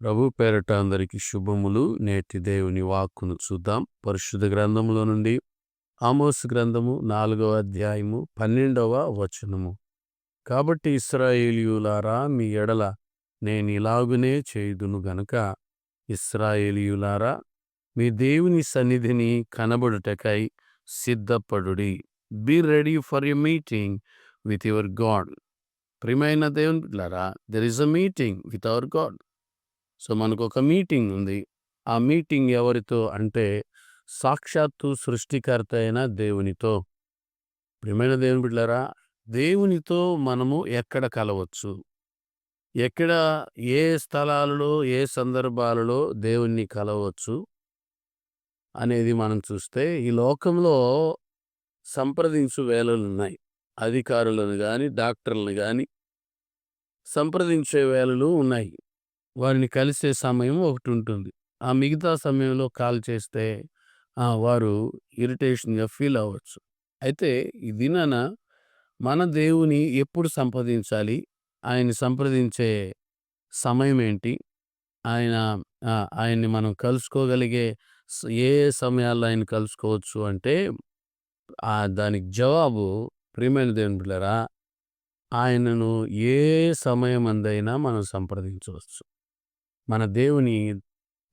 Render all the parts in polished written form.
ప్రభు పేరట అందరికి శుభములు. నేటి దేవుని వాక్కును చూద్దాం. పరిశుద్ధ గ్రంథములో నుండి ఆమోసు గ్రంథము 4వ అధ్యాయము 12వ వచనము. కాబట్టి ఇశ్రాయేలీయులారా, మీ ఎడల నేనిలాగునే చేయుదును గనుక ఇశ్రాయేలీయులారా, మీ దేవుని సన్నిధిని కనబడుటకై సిద్ధపడుడి. Be ready for a meeting with your God. ప్రియమైన దేవుని బిడ్డలారా, there is a meeting with our God. So మనకొక మీటింగ్ ఉంది. ఆ మీటింగ్ ఎవరితో అంటే సాక్షాత్తు సృష్టికర్త అయిన దేవునితో. ప్రియమైన దేవుని బిడ్డలారా, దేవునితో మనము ఎక్కడ కలవచ్చు, ఎక్కడ, ఏ స్థలాలలో, ఏ సందర్భాలలో దేవుణ్ణి కలవచ్చు అనేది మనం చూస్తే, ఈ లోకంలో సంప్రదించు వేళలున్నాయి. అధికారులను గాని, డాక్టర్లను గాని సంప్రదించే వేళలు ఉన్నాయి. వారిని కలిసే సమయం ఒకటి ఉంటుంది. ఆ మిగతా సమయంలో కాల్ చేస్తే వారు ఇరిటేషన్‌గా ఫీల్ అవ్వచ్చు. అయితే ఈ దినాన మన దేవుని ఎప్పుడు సంప్రదించాలి? ఆయన్ని సంప్రదించే సమయం ఏంటి? ఆయన ఆయన్ని మనం కలుసుకోగలిగే ఏ ఏ సమయాల్లో ఆయన్ని కలుసుకోవచ్చు అంటే, దానికి జవాబు, ప్రియమైన దేవుని బిడ్డలారా, ఆయనను ఏ సమయమందైనా మనం సంప్రదించవచ్చు. మన దేవుని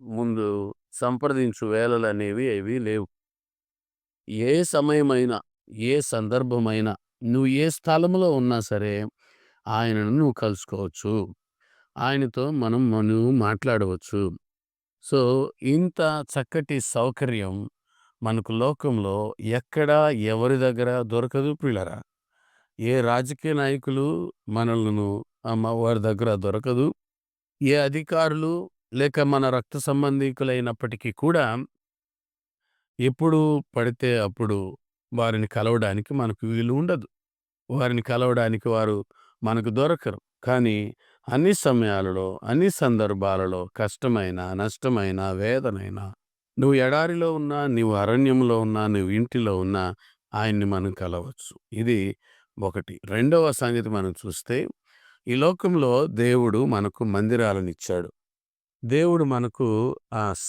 ముందు సంప్రదించు వేళలనేవి ఏవి లేవు. ఏ సమయమైనా, ఏ సందర్భమైనా, నువ్వు ఏ స్థలంలో ఉన్నా సరే ఆయనను నువ్వు కలుసుకోవచ్చు. ఆయనతో నువ్వు మాట్లాడవచ్చు. సో ఇంత చక్కటి సౌకర్యం మనకు లోకంలో ఎక్కడా, ఎవరి దగ్గర దొరకదు ప్రియులారా. ఏ రాజకీయ నాయకులు మనలను వారి దగ్గర దొరకదు. ఏ అధికారులు లేక మన రక్త సంబంధీకులైనప్పటికీ కూడా ఎప్పుడు పడితే అప్పుడు వారిని కలవడానికి మనకు వీలు ఉండదు. వారిని కలవడానికి వారు మనకు దొరకరు. కానీ అన్ని సమయాలలో, అన్ని సందర్భాలలో, కష్టమైన, నష్టమైన, వేదనైన, నువ్వు ఎడారిలో ఉన్నా, నీవు అరణ్యంలో ఉన్నా, నువ్వు ఇంటిలో ఉన్నా ఆయన్ని మనం కలవచ్చు. ఇది ఒకటి. రెండవ సంగతి మనం చూస్తే, ఈ లోకంలో దేవుడు మనకు మందిరాలనిచ్చాడు. దేవుడు మనకు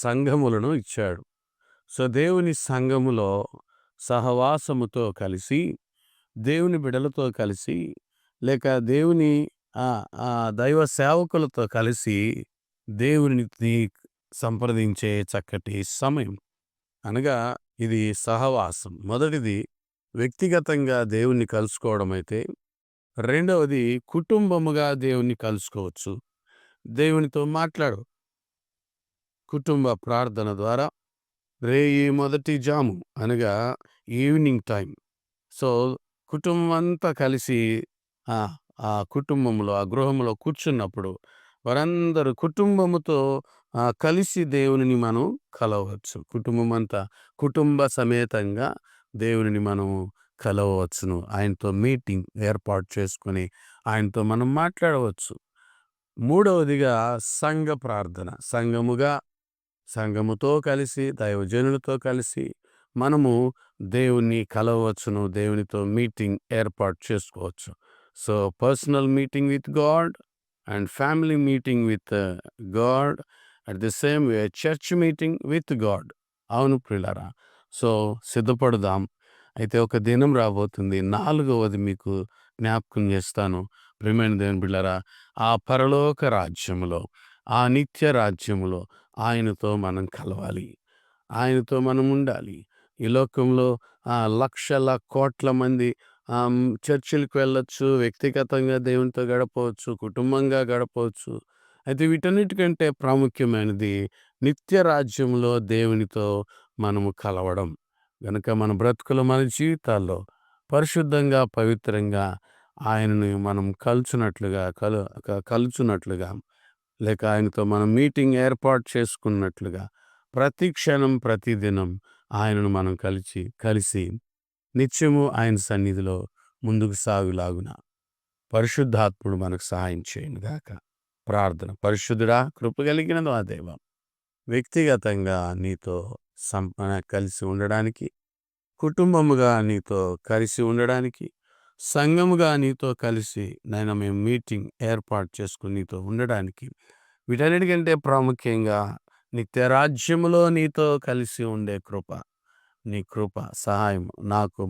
సంఘములను ఇచ్చాడు. సో దేవుని సంఘములో సహవాసముతో కలిసి, దేవుని బిడలతో కలిసి, లేక దేవుని దైవ సేవకులతో కలిసి దేవునిని సంప్రదించే చక్కటి సమయం. అనగా ఇది సహవాసం. మొదటిది వ్యక్తిగతంగా దేవుణ్ణి కలుసుకోవడం అయితే, రెండవది కుటుంబముగా దేవుణ్ణి కలుసుకోవచ్చు. దేవునితో మాట్లాడు. కుటుంబ ప్రార్థన ద్వారా రేయి మొదటి జాము అనగా ఈవినింగ్ టైం. సో కుటుంబం అంతా కలిసి ఆ కుటుంబంలో, ఆ గృహంలో కూర్చున్నప్పుడు వారందరూ కుటుంబముతో కలిసి దేవునిని మనం కలవచ్చు. కుటుంబం అంతా కుటుంబ సమేతంగా దేవునిని మనం కలవచ్చును. ఆయనతో మీటింగ్ ఏర్పాటు చేసుకొని ఆయనతో మనం మాట్లాడవచ్చు. మూడవదిగా సంఘ ప్రార్థన. సంఘముతో కలిసి, దైవజనులతో కలిసి మనము దేవుణ్ణి కలవచ్చును. దేవునితో మీటింగ్ ఏర్పాటు చేసుకోవచ్చు. So personal meeting with God and family meeting with God at the same way church meeting with God. అవును ప్రియులారా. సో సిద్ధపడదాం. అయితే ఒక దినం రాబోతుంది. 4వది మీకు జ్ఞాపకం చేస్తాను. ప్రియమైన దేవుని బిడ్డలారా, ఆ పరలోక రాజ్యములో, ఆ నిత్య రాజ్యములో ఆయనతో మనం కలవాలి. ఆయనతో మనం ఉండాలి. ఈ లోకంలో లక్షల కోట్ల మంది చర్చిలకు వెళ్ళొచ్చు, వ్యక్తిగతంగా దేవునితో గడపవచ్చు, కుటుంబంగా గడపవచ్చు. అయితే వీటన్నిటికంటే ప్రాముఖ్యమైనది నిత్య రాజ్యంలో దేవునితో మనము కలవడం. గనుక మన బ్రతుకులు, మన జీవితాల్లో పరిశుద్ధంగా, పవిత్రంగా ఆయనని మనం కలుచున్నట్లుగా లేక ఆయనతో మనం మీటింగ్ ఏర్పాటు చేసుకున్నట్లుగా ప్రతి క్షణం, ప్రతిదినం ఆయనను మనం కలిసి నిత్యము ఆయన సన్నిధిలో ముందుకు సాగులాగున పరిశుద్ధాత్ముడు మనకు సహాయం చేయను గాక. ప్రార్థన. పరిశుద్ధుడా, కృప కలిగిన మా దేవ, వ్యక్తిగతంగా నీతో కలిసి ఉండడానికి, కుటుంబముగా నీతో కలిసి ఉండడానికి, సంఘముగా నీతో కలిసి మేము మీటింగ్ ఏర్పాటు చేసుకుని నీతో ఉండడానికి వీటన్నిటికంటే ప్రాముఖ్యంగా నిత్యరాజ్యములో నీతో కలిసి ఉండే కృప, నీ కృప, సహాయం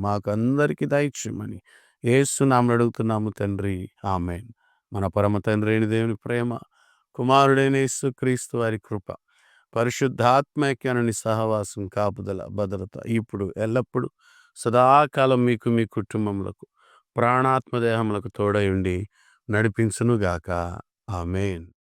మాకు అందరికీ దయచేయమని యేసు నామములో అడుగుతున్నాము తండ్రి. ఆమేన్. మన పరమ తండ్రి అయిన దేవుని ప్రేమ, కుమారుడైన యేసుక్రీస్తు వారి కృప, పరిశుద్ధాత్మైక్యాన్ని సహవాసం, కాపుదల, భద్రత ఇప్పుడు ఎల్లప్పుడు సదాకాలం మీకు మీ కుటుంబములకు ప్రాణాత్మ దేహములకు తోడై ఉండి నడిపించునుగాక. ఆమేన్.